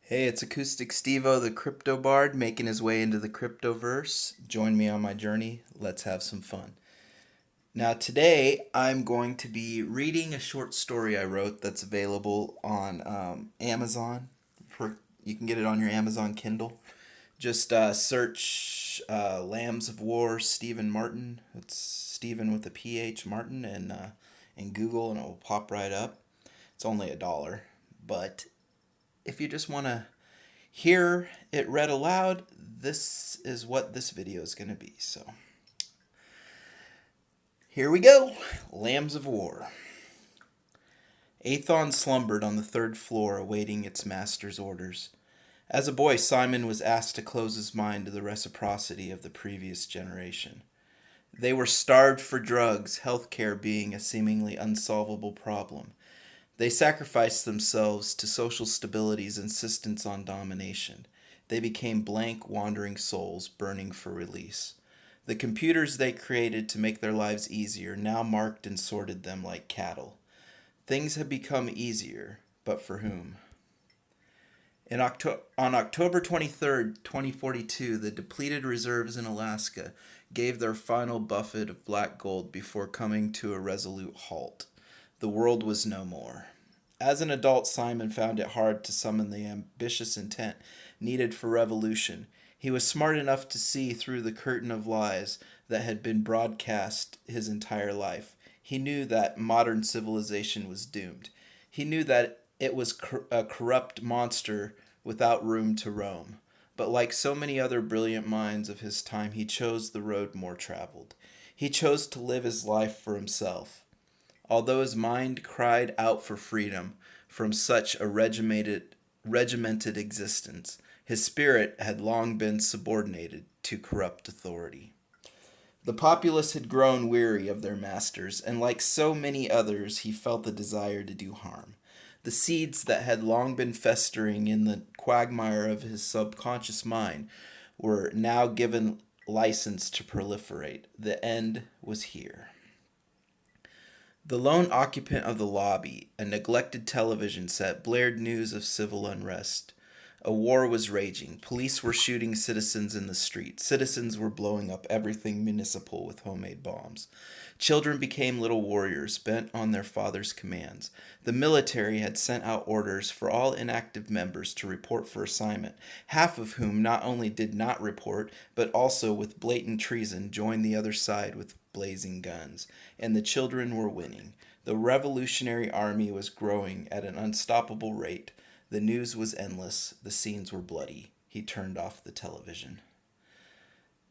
Hey, it's Acousticsteveo, the crypto bard, making his way into the cryptoverse. Join me on my journey. Let's have some fun. Now, today I'm going to be reading a short story I wrote that's available on Amazon. You can get it on your Amazon Kindle. Just search Lambs of War, Stephen Martin. It's Stephen with a PH Martin, and in Google, and it will pop right up. It's only $1, but if you just want to hear it read aloud, this is what this video is going to be. So here we go. Lambs of War. Athon slumbered on the third floor awaiting its master's orders. As a boy, Simon was asked to close his mind to the reciprocity of the previous generation. They were starved for drugs, healthcare being a seemingly unsolvable problem. They sacrificed themselves to social stability's insistence on domination. They became blank, wandering souls burning for release. The computers they created to make their lives easier now marked and sorted them like cattle. Things had become easier, but for whom? On October 23rd, 2042, the depleted reserves in Alaska gave their final buffet of black gold before coming to a resolute halt. The world was no more. As an adult, Simon found it hard to summon the ambitious intent needed for revolution. He was smart enough to see through the curtain of lies that had been broadcast his entire life. He knew that modern civilization was doomed. He knew that it was a corrupt monster without room to roam. But like so many other brilliant minds of his time, he chose the road more traveled. He chose to live his life for himself. Although his mind cried out for freedom from such a regimented existence, his spirit had long been subordinated to corrupt authority. The populace had grown weary of their masters, and like so many others, he felt the desire to do harm. The seeds that had long been festering in the quagmire of his subconscious mind were now given license to proliferate. The end was here. The lone occupant of the lobby, a neglected television set, blared news of civil unrest. A war was raging. Police were shooting citizens in the street. Citizens were blowing up everything municipal with homemade bombs. Children became little warriors, bent on their father's commands. The military had sent out orders for all inactive members to report for assignment, half of whom not only did not report, but also with blatant treason joined the other side with blazing guns. And the children were winning. The Revolutionary Army was growing at an unstoppable rate. The news was endless. The scenes were bloody. He turned off the television.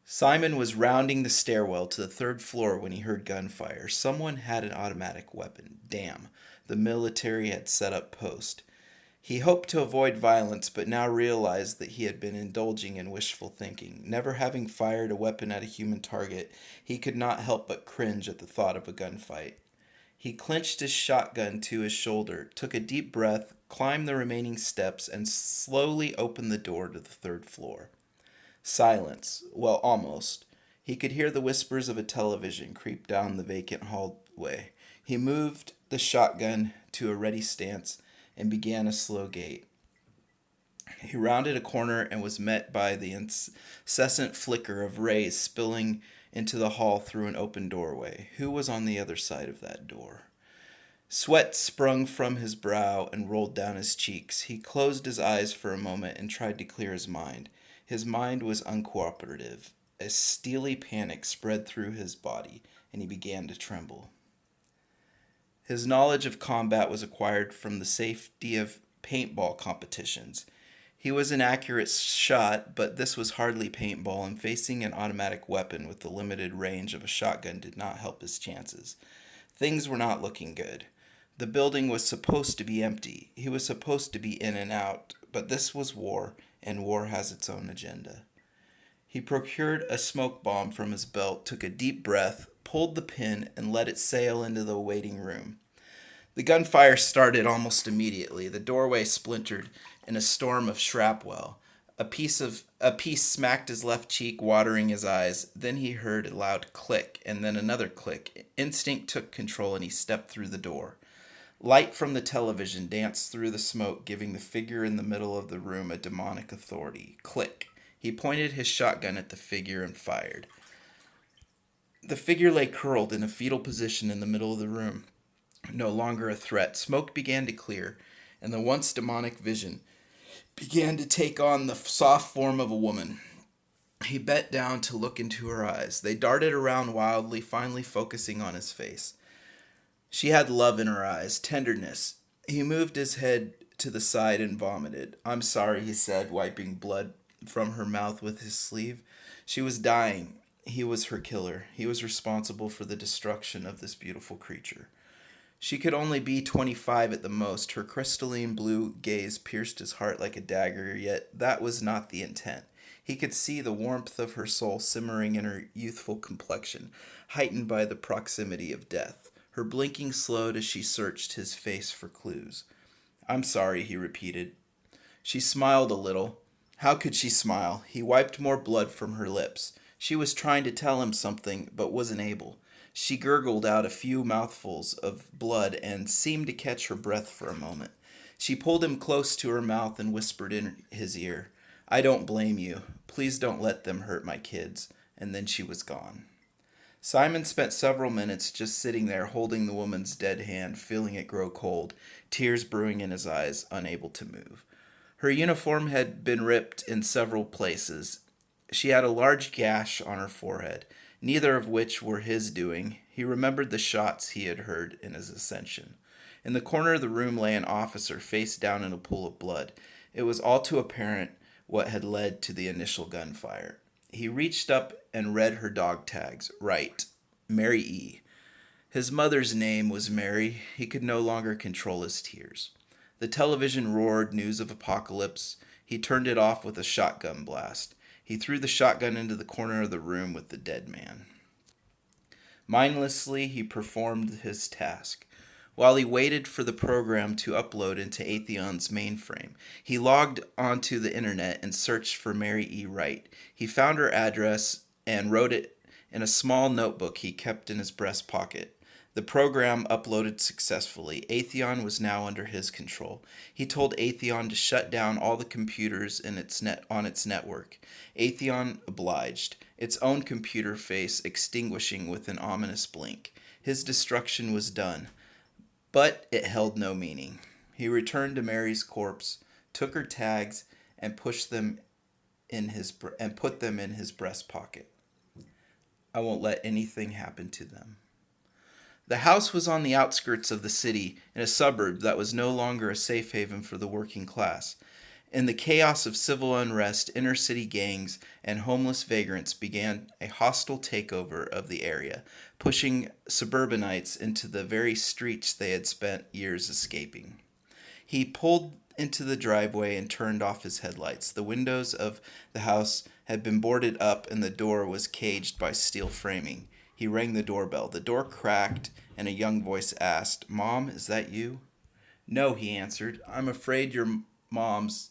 Simon was rounding the stairwell to the third floor when he heard gunfire. Someone had an automatic weapon. Damn. The military had set up post. He hoped to avoid violence, but now realized that he had been indulging in wishful thinking. Never having fired a weapon at a human target, he could not help but cringe at the thought of a gunfight. He clenched his shotgun to his shoulder, took a deep breath, climbed the remaining steps, and slowly opened the door to the third floor. Silence. Well, almost. He could hear the whispers of a television creep down the vacant hallway. He moved the shotgun to a ready stance and began a slow gait. He rounded a corner and was met by the incessant flicker of rays spilling into the hall through an open doorway. Who was on the other side of that door? Sweat sprung from his brow and rolled down his cheeks. He closed his eyes for a moment and tried to clear his mind. His mind was uncooperative. A steely panic spread through his body, and he began to tremble. His knowledge of combat was acquired from the safety of paintball competitions. He was an accurate shot, but this was hardly paintball, and facing an automatic weapon with the limited range of a shotgun did not help his chances. Things were not looking good. The building was supposed to be empty. He was supposed to be in and out, but this was war, and war has its own agenda. He procured a smoke bomb from his belt, took a deep breath, pulled the pin, and let it sail into the waiting room. The gunfire started almost immediately. The doorway splintered in a storm of shrapnel. A piece smacked his left cheek, watering his eyes. Then he heard a loud click, and then another click. Instinct took control, and he stepped through the door. Light from the television danced through the smoke, giving the figure in the middle of the room a demonic authority. Click. He pointed his shotgun at the figure and fired. The figure lay curled in a fetal position in the middle of the room, no longer a threat. Smoke began to clear, and the once demonic vision began to take on the soft form of a woman. He bent down to look into her eyes. They darted around wildly, finally focusing on his face. She had love in her eyes, tenderness. He moved his head to the side and vomited. "I'm sorry," he said, wiping blood from her mouth with his sleeve. She was dying. He was her killer. He was responsible for the destruction of this beautiful creature. She could only be 25 at the most. Her crystalline blue gaze pierced his heart like a dagger, yet that was not the intent. He could see the warmth of her soul simmering in her youthful complexion, heightened by the proximity of death. Her blinking slowed as she searched his face for clues. "I'm sorry," he repeated. She smiled a little. How could she smile? He wiped more blood from her lips. She was trying to tell him something, but wasn't able. She gurgled out a few mouthfuls of blood and seemed to catch her breath for a moment. She pulled him close to her mouth and whispered in his ear, "I don't blame you. Please don't let them hurt my kids." And then she was gone. Simon spent several minutes just sitting there, holding the woman's dead hand, feeling it grow cold, tears brewing in his eyes, unable to move. Her uniform had been ripped in several places. She had a large gash on her forehead, neither of which were his doing. He remembered the shots he had heard in his ascension. In the corner of the room lay an officer, face down in a pool of blood. It was all too apparent what had led to the initial gunfire. He reached up and read her dog tags. Right. Mary E. His mother's name was Mary. He could no longer control his tears. The television roared news of apocalypse. He turned it off with a shotgun blast. He threw the shotgun into the corner of the room with the dead man. Mindlessly, he performed his task. While he waited for the program to upload into Atheon's mainframe, he logged onto the internet and searched for Mary E. Wright. He found her address and wrote it in a small notebook he kept in his breast pocket. The program uploaded successfully. Atheon was now under his control. He told Atheon to shut down all the computers on its network. Atheon obliged, its own computer face extinguishing with an ominous blink. His destruction was done. But it held no meaning. He returned to Mary's corpse, took her tags, and put them in his breast pocket. "I won't let anything happen to them." The house was on the outskirts of the city, in a suburb that was no longer a safe haven for the working class. In the chaos of civil unrest, inner-city gangs and homeless vagrants began a hostile takeover of the area, pushing suburbanites into the very streets they had spent years escaping. He pulled into the driveway and turned off his headlights. The windows of the house had been boarded up and the door was caged by steel framing. He rang the doorbell. The door cracked and a young voice asked, "Mom, is that you?" "No," he answered. "I'm afraid your mom's...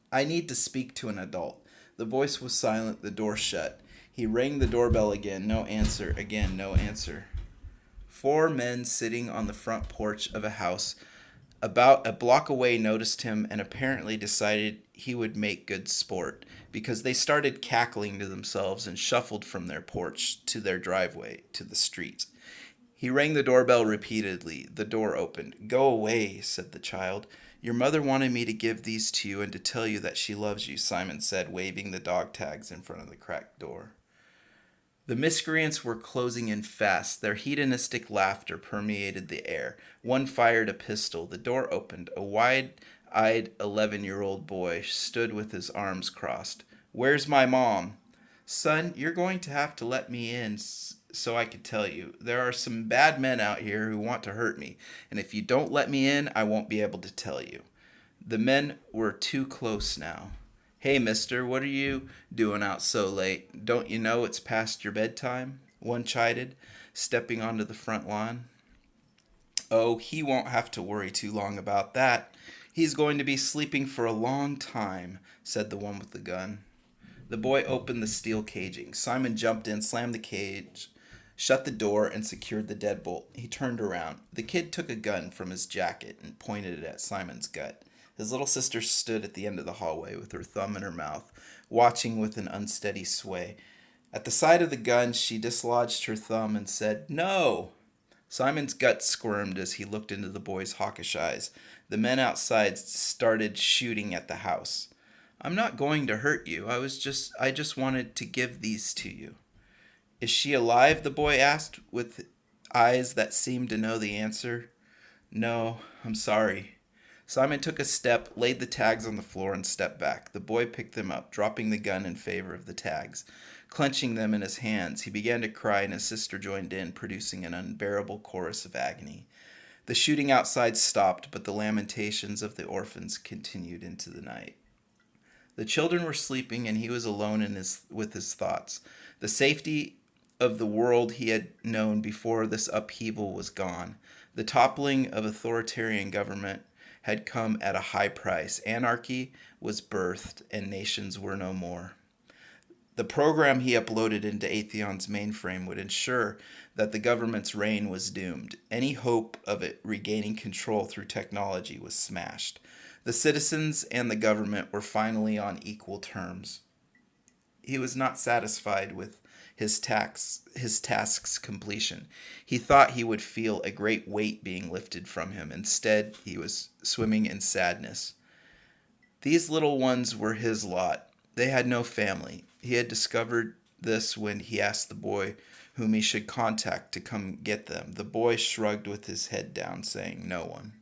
I need to speak to an adult." The voice was silent, the door shut. He rang the doorbell again. No answer. Again, no answer. 4 men sitting on the front porch of a house about a block away noticed him and apparently decided he would make good sport, because they started cackling to themselves and shuffled from their porch to their driveway to the street. He rang the doorbell repeatedly. The door opened. "Go away," said the child. "Your mother wanted me to give these to you and to tell you that she loves you," Simon said, waving the dog tags in front of the cracked door. The miscreants were closing in fast. Their hedonistic laughter permeated the air. One fired a pistol. The door opened. A wide-eyed 11-year-old boy stood with his arms crossed. "Where's my mom?" "Son, you're going to have to let me in so I can tell you. There are some bad men out here who want to hurt me, and if you don't let me in, I won't be able to tell you." The men were too close now. "Hey, mister, what are you doing out so late? Don't you know it's past your bedtime?" one chided, stepping onto the front lawn. "Oh, he won't have to worry too long about that. He's going to be sleeping for a long time," said the one with the gun. The boy opened the steel caging. Simon jumped in, slammed the cage shut the door, and secured the deadbolt. He turned around. The kid took a gun from his jacket and pointed it at Simon's gut. His little sister stood at the end of the hallway with her thumb in her mouth, watching with an unsteady sway. At the sight of the gun, she dislodged her thumb and said, "No!" Simon's gut squirmed as he looked into the boy's hawkish eyes. The men outside started shooting at the house. "I'm not going to hurt you. I just wanted to give these to you." "Is she alive?" the boy asked, with eyes that seemed to know the answer. "No, I'm sorry." Simon took a step, laid the tags on the floor, and stepped back. The boy picked them up, dropping the gun in favor of the tags. Clenching them in his hands, he began to cry, and his sister joined in, producing an unbearable chorus of agony. The shooting outside stopped, but the lamentations of the orphans continued into the night. The children were sleeping, and he was alone with his thoughts. The safety of the world he had known before this upheaval was gone. The toppling of authoritarian government had come at a high price. Anarchy was birthed, and nations were no more. The program he uploaded into Atheon's mainframe would ensure that the government's reign was doomed. Any hope of it regaining control through technology was smashed. The citizens and the government were finally on equal terms. He was not satisfied with his task's completion. He thought he would feel a great weight being lifted from him. Instead, he was swimming in sadness. These little ones were his lot. They had no family. He had discovered this when he asked the boy whom he should contact to come get them. The boy shrugged with his head down, saying, "No one."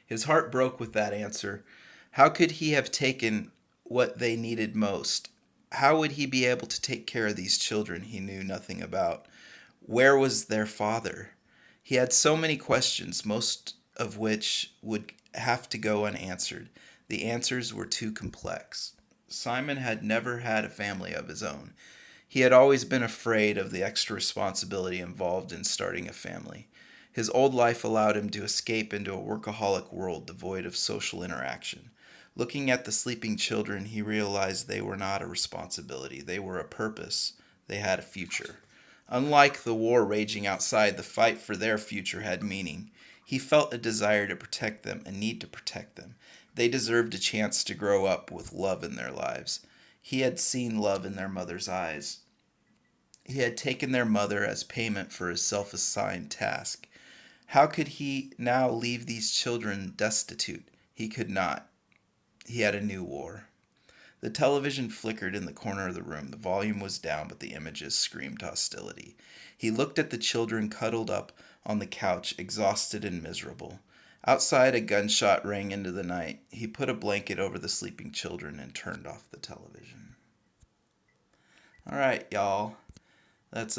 His heart broke with that answer. How could he have taken what they needed most? How would he be able to take care of these children he knew nothing about? Where was their father? He had so many questions, most of which would have to go unanswered. The answers were too complex. Simon had never had a family of his own. He had always been afraid of the extra responsibility involved in starting a family. His old life allowed him to escape into a workaholic world devoid of social interaction. Looking at the sleeping children, he realized they were not a responsibility. They were a purpose. They had a future. Unlike the war raging outside, the fight for their future had meaning. He felt a desire to protect them, a need to protect them. They deserved a chance to grow up with love in their lives. He had seen love in their mother's eyes. He had taken their mother as payment for his self-assigned task. How could he now leave these children destitute? He could not. He had a new war. The television flickered in the corner of the room. The volume was down, but the images screamed hostility. He looked at the children cuddled up on the couch, exhausted and miserable. Outside, a gunshot rang into the night. He put a blanket over the sleeping children and turned off the television. All right, y'all. That's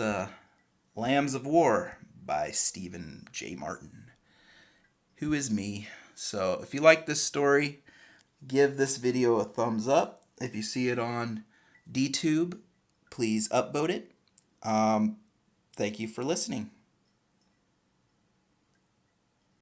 Lambs of War by Stephen J. Martin, who is me. So if you like this story, give this video a thumbs up. If you see it on DTube, please upvote it. Thank you for listening.